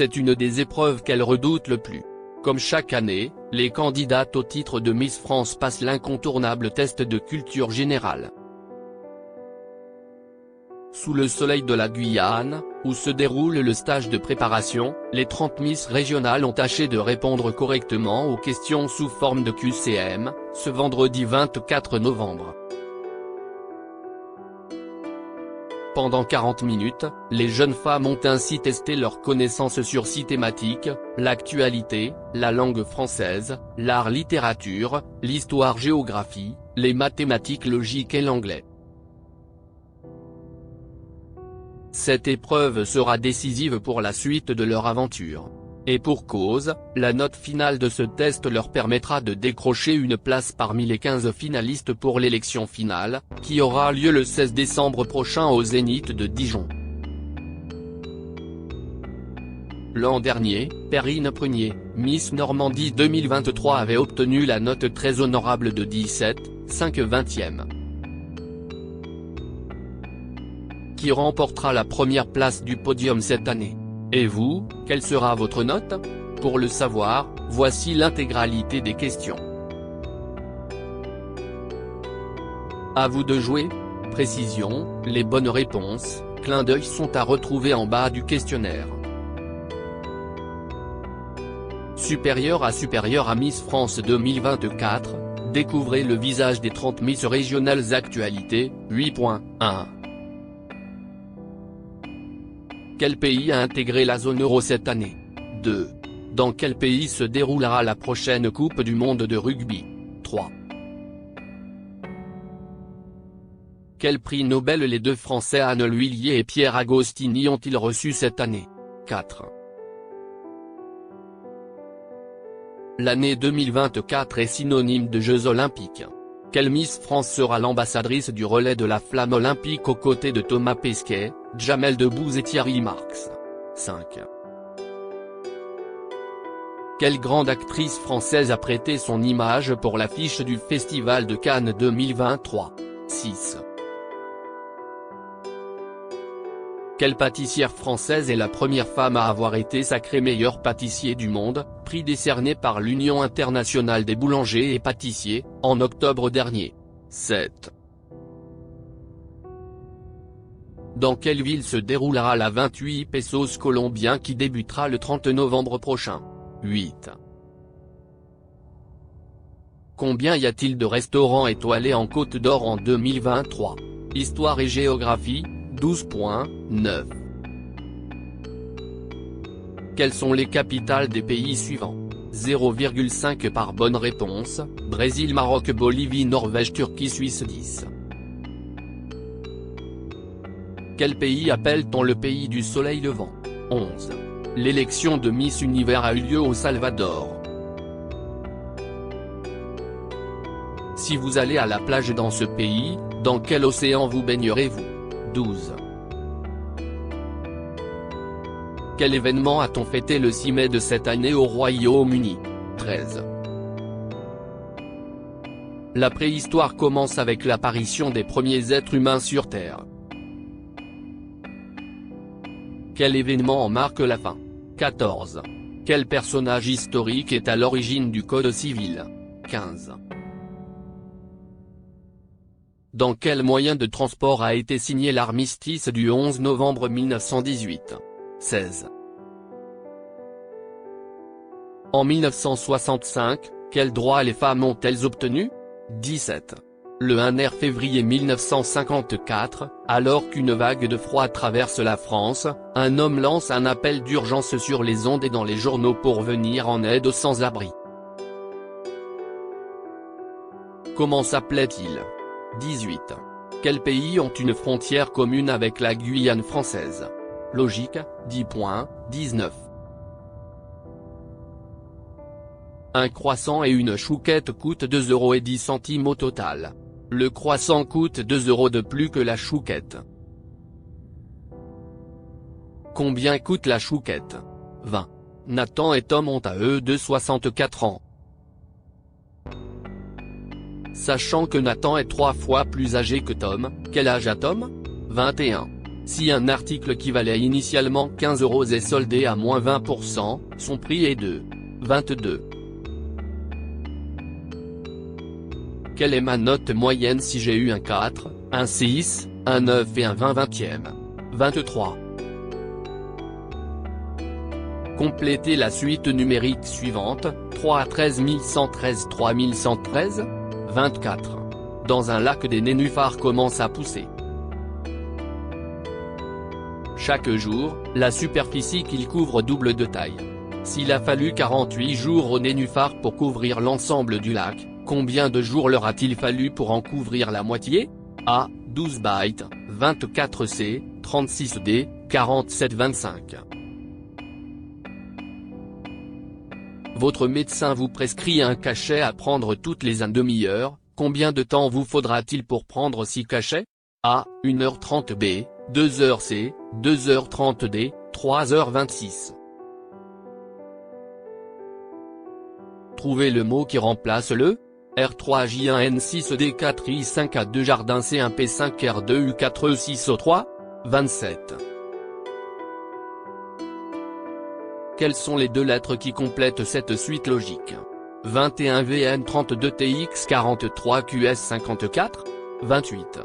C'est une des épreuves qu'elle redoute le plus. Comme chaque année, les candidates au titre de Miss France passent l'incontournable test de culture générale. Sous le soleil de la Guyane, où se déroule le stage de préparation, les 30 Miss régionales ont tâché de répondre correctement aux questions sous forme de QCM, ce vendredi 24 novembre. Pendant 40 minutes, les jeunes femmes ont ainsi testé leurs connaissances sur 6 thématiques, l'actualité, la langue française, l'art-littérature, l'histoire-géographie, les mathématiques logiques et l'anglais. Cette épreuve sera décisive pour la suite de leur aventure. Et pour cause, la note finale de ce test leur permettra de décrocher une place parmi les 15 finalistes pour l'élection finale, qui aura lieu le 16 décembre prochain au Zénith de Dijon. L'an dernier, Perrine Prunier, Miss Normandie 2023 avait obtenu la note très honorable de 17,5/20e. Qui remportera la première place du podium cette année. Et vous, quelle sera votre note? Pour le savoir, voici l'intégralité des questions. À vous de jouer. Précision, les bonnes réponses, clin d'œil sont à retrouver en bas du questionnaire. Supérieur à Miss France 2024, découvrez le visage des 30 Miss régionales actualités, 8.1. Quel pays a intégré la zone euro cette année? 2. Dans quel pays se déroulera la prochaine Coupe du monde de rugby? 3. Quel prix Nobel les deux Français Anne L'Huillier et Pierre Agostini ont-ils reçu cette année? 4. L'année 2024 est synonyme de Jeux Olympiques. Quelle Miss France sera l'ambassadrice du relais de la flamme olympique aux côtés de Thomas Pesquet, Jamel Debbouze et Thierry Marx? 5. Quelle grande actrice française a prêté son image pour l'affiche du Festival de Cannes 2023? 6. Quelle pâtissière française est la première femme à avoir été sacrée meilleur pâtissier du monde, prix décerné par l'Union internationale des boulangers et pâtissiers, en octobre dernier? 7. Dans quelle ville se déroulera la 28 Pesos colombien qui débutera le 30 novembre prochain? 8. Combien y a-t-il de restaurants étoilés en Côte d'Or en 2023? Histoire et géographie, 12.9. Quelles sont les capitales des pays suivants? 0,5 par bonne réponse, Brésil, Maroc, Bolivie, Norvège, Turquie, Suisse. 10. Quel pays appelle-t-on le pays du soleil levant? 11. L'élection de Miss Univers a eu lieu au Salvador. Si vous allez à la plage dans ce pays, dans quel océan vous baignerez-vous? 12. Quel événement a-t-on fêté le 6 mai de cette année au Royaume-Uni? 13. La préhistoire commence avec l'apparition des premiers êtres humains sur Terre. Quel événement en marque la fin? 14. Quel personnage historique est à l'origine du Code civil? 15. Dans quel moyen de transport a été signé l'armistice du 11 novembre 1918? 16. En 1965, quels droits les femmes ont-elles obtenus? 17. Le 1er février 1954, alors qu'une vague de froid traverse la France, un homme lance un appel d'urgence sur les ondes et dans les journaux pour venir en aide aux sans-abri. Comment s'appelait-il? 18. Quels pays ont une frontière commune avec la Guyane française? Logique, 10.19. Un croissant et une chouquette coûtent 2,10 € au total. Le croissant coûte 2 € de plus que la chouquette. Combien coûte la chouquette? 20. Nathan et Tom ont à eux deux 64 ans. Sachant que Nathan est 3 fois plus âgé que Tom, quel âge a Tom? 21. Si un article qui valait initialement 15 € est soldé à moins 20%, son prix est de 22. Quelle est ma note moyenne si j'ai eu un 4, un 6, un 9 et un 20/20e? 23. Complétez la suite numérique suivante, 3 à 13 113 3113. 24. Dans un lac des nénuphars commencent à pousser. Chaque jour, la superficie qu'il couvre double de taille. S'il a fallu 48 jours aux nénuphars pour couvrir l'ensemble du lac, combien de jours leur a-t-il fallu pour en couvrir la moitié? A. 12 bytes, 24 C, 36 D, 47 25. Votre médecin vous prescrit un cachet à prendre toutes les 1 demi-heure, combien de temps vous faudra-t-il pour prendre 6 cachets? A. 1h30 B, 2h C, 2h30 D, 3h26. Trouvez le mot qui remplace le R3J1N6D4I5A2 Jardin C1P5R2U4E6O3. 27. Quelles sont les deux lettres qui complètent cette suite logique? 21 VN32 TX 43 QS 54. 28.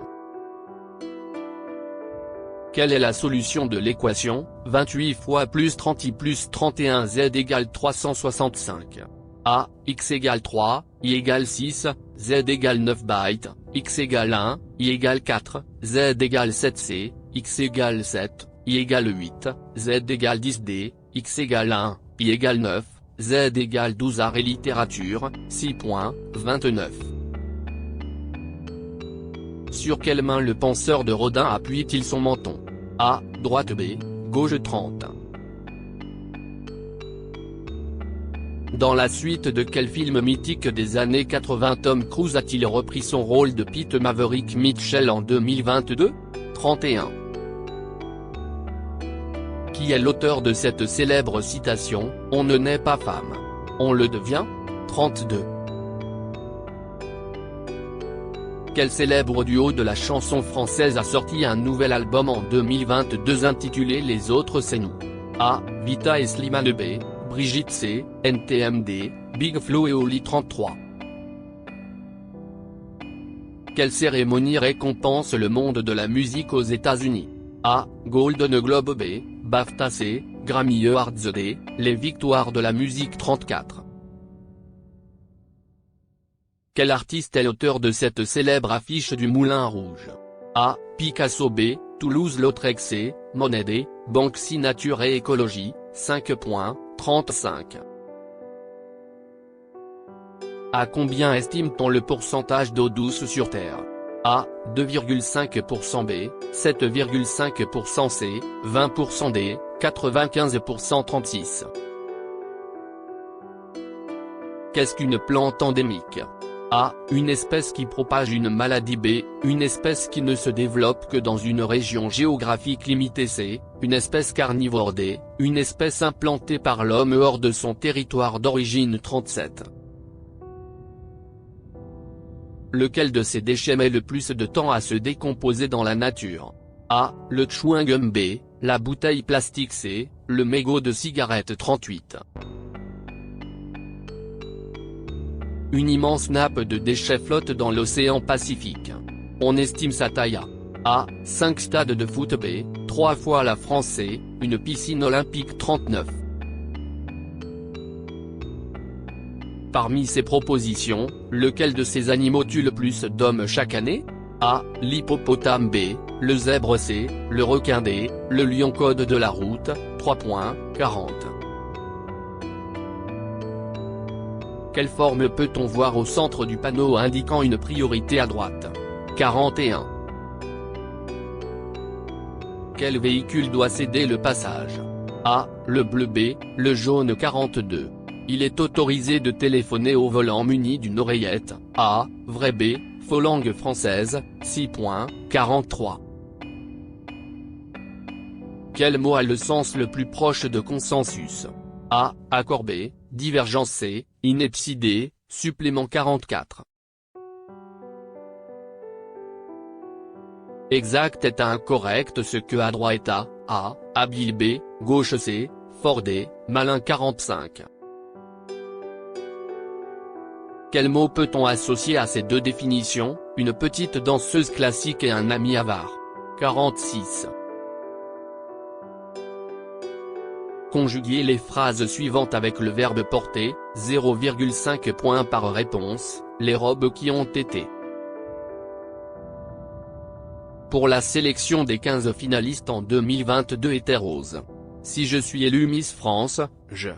Quelle est la solution de l'équation 28 fois plus 30 I plus 31 Z égale 365? A. X égale 3, Y égale 6, Z égale 9 bytes, X égale 1, Y égale 4, Z égale 7 C, X égale 7, Y égale 8, Z égale 10 D, X égale 1, Y égale 9, Z égale 12 Art et littérature, 6.29. Sur quelle main le penseur de Rodin appuie-t-il son menton? A. Droite B, gauche 30. Dans la suite de quel film mythique des années 80 Tom Cruise a-t-il repris son rôle de Pete Maverick Mitchell en 2022? 31. Qui est l'auteur de cette célèbre citation, « On ne naît pas femme. On le devient » 32. Quel célèbre duo de la chanson française a sorti un nouvel album en 2022 intitulé Les autres c'est nous? A. Vita et Slimane B, Brigitte C, NTMD, Big Flo et Oli 33. Quelle cérémonie récompense le monde de la musique aux États-Unis? A. Golden Globe B, BAFTA C, Grammy Awards D, les victoires de la musique 34. Quel artiste est l'auteur de cette célèbre affiche du Moulin Rouge? A. Picasso B, Toulouse-Lautrec C, Monet D, Banksy Nature et Écologie, 5.35. À combien estime-t-on le pourcentage d'eau douce sur Terre? A. 2,5% B, 7,5% C, 20% D, 95% 36. Qu'est-ce qu'une plante endémique? A. Une espèce qui propage une maladie. B. Une espèce qui ne se développe que dans une région géographique limitée. C. Une espèce carnivore. D. Une espèce implantée par l'homme hors de son territoire d'origine. 37. Lequel de ces déchets met le plus de temps à se décomposer dans la nature? A. Le chewing-gum. B. La bouteille plastique. C. Le mégot de cigarette. 38. Une immense nappe de déchets flotte dans l'océan Pacifique. On estime sa taille à A. 5 stades de foot. B. 3 fois la France. C. Une piscine olympique. 39. Parmi ces propositions, lequel de ces animaux tue le plus d'hommes chaque année? A. L'hippopotame. B. Le zèbre. C. Le requin. D. Le lion. Code de la route, 3.40. Quelle forme peut-on voir au centre du panneau indiquant une priorité à droite? 41. Quel véhicule doit céder le passage? A. Le bleu. B. Le jaune. 42. Il est autorisé de téléphoner au volant muni d'une oreillette. A. Vrai. B. Faux. Langue française, 6.43. Quel mot a le sens le plus proche de consensus? A. Accord. B. Divergence. C. Ineptie. D. Supplément. 44. Exact est incorrect ce que à droite est A, habile B, gauche C, fort D, malin 45. Quel mot peut-on associer à ces deux définitions, une petite danseuse classique et un ami avare? 46. Conjuguer les phrases suivantes avec le verbe porter, 0,5 points par réponse, les robes qui ont été. Pour la sélection des 15 finalistes en 2022 hétéros. Si je suis élu Miss France, je.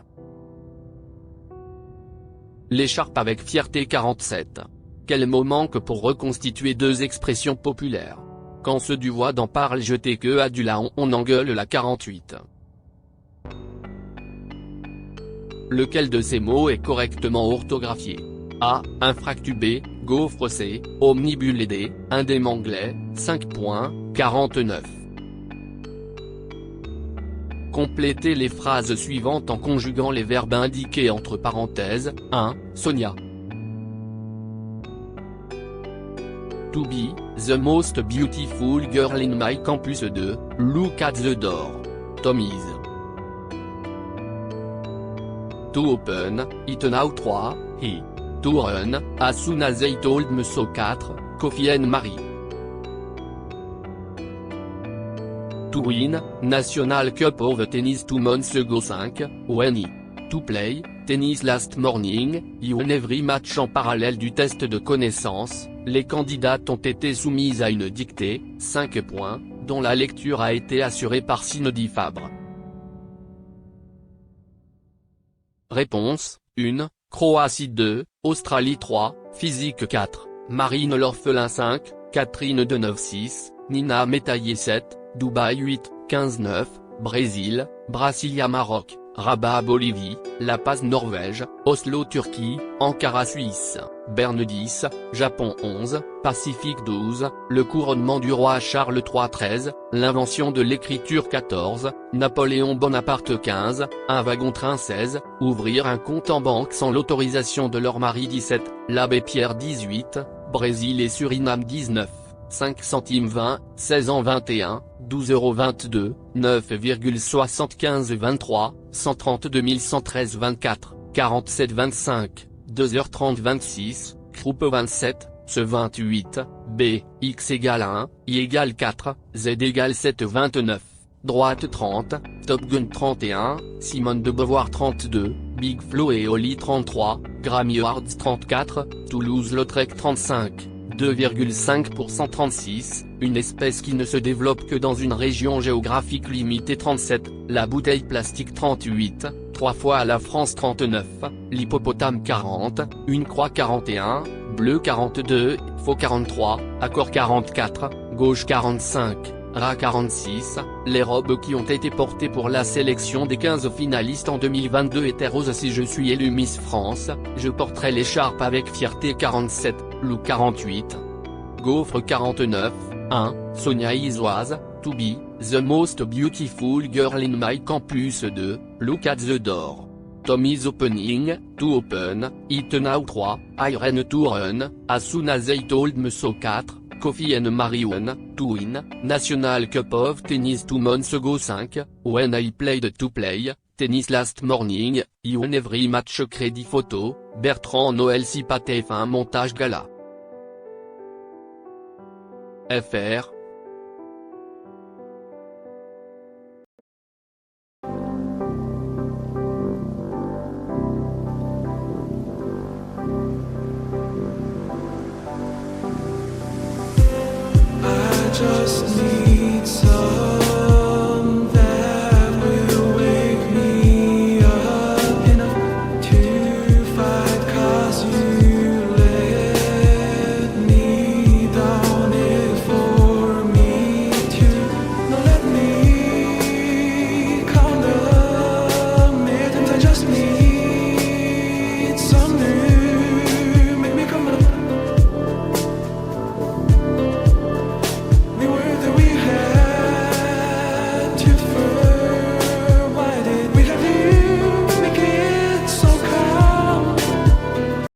L'écharpe avec fierté 47. Quel mot manque pour reconstituer deux expressions populaires? Quand ceux du voix d'en parle je t'ai que à du la on engueule la 48. Lequel de ces mots est correctement orthographié? A. Infractubé, gaufre C, omnibule D, indémanglais, 5 points, 49. Complétez les phrases suivantes en conjuguant les verbes indiqués entre parenthèses. 1. Sonia. To be, the most beautiful girl in my campus 2, look at the door. Tommy's. To open, it now 3, he. To run, as soon as they told me so 4, Kofi and Marie. To win, National Cup of Tennis 2 months ago 5, when he. To play, tennis last morning, you won every match. En parallèle du test de connaissance, les candidates ont été soumises à une dictée, 5 points, dont la lecture a été assurée par Cindy Fabre. Réponse, 1, Croatie 2, Australie 3, Physique 4, Marine l'orphelin 5, Catherine Deneuve 6, Nina Métaillé 7, Dubaï 8, 15-9, Brésil, Brasilia Maroc, Rabat Bolivie, La Paz Norvège, Oslo Turquie, Ankara Suisse, Berne 10, Japon 11, Pacifique 12, le couronnement du roi Charles III 13, l'invention de l'écriture 14, Napoléon Bonaparte 15, un wagon-train 16, ouvrir un compte en banque sans l'autorisation de leur mari 17, l'abbé Pierre 18, Brésil et Suriname 19. 5 centimes 20, 16 ans 21, 12,22 €, 9,75 23, 132 113 24, 47 25, 2h30 26, Groupe 27, ce 28, B, X égale 1, Y égale 4, Z égale 7 29, droite 30, Top Gun 31, Simone de Beauvoir 32, Big Flo et Oli 33, Grammy Awards 34, Toulouse-Lautrec 35. 2,5% 36, une espèce qui ne se développe que dans une région géographique limitée 37, la bouteille plastique 38, 3 fois à la France 39, l'hippopotame 40, une croix 41, bleu 42, faux 43, accord 44, gauche 45, rat 46, les robes qui ont été portées pour la sélection des 15 finalistes en 2022 hétéros. Si je suis élu Miss France, je porterai l'écharpe avec fierté 47, loup 48. Gaufre 49, 1, Sonia Isoise, to be, the most beautiful girl in my campus 2, look at the door. Tommy's opening, to open, it now 3, I ran to run, as soon as they told me so 4, Kofi and Marie won, to win, National Cup of Tennis 2 months ago 5, when I played to play, tennis last morning, you won every match. Crédit photo, Bertrand Noël Cipaté. Fin montage gala. FR. Just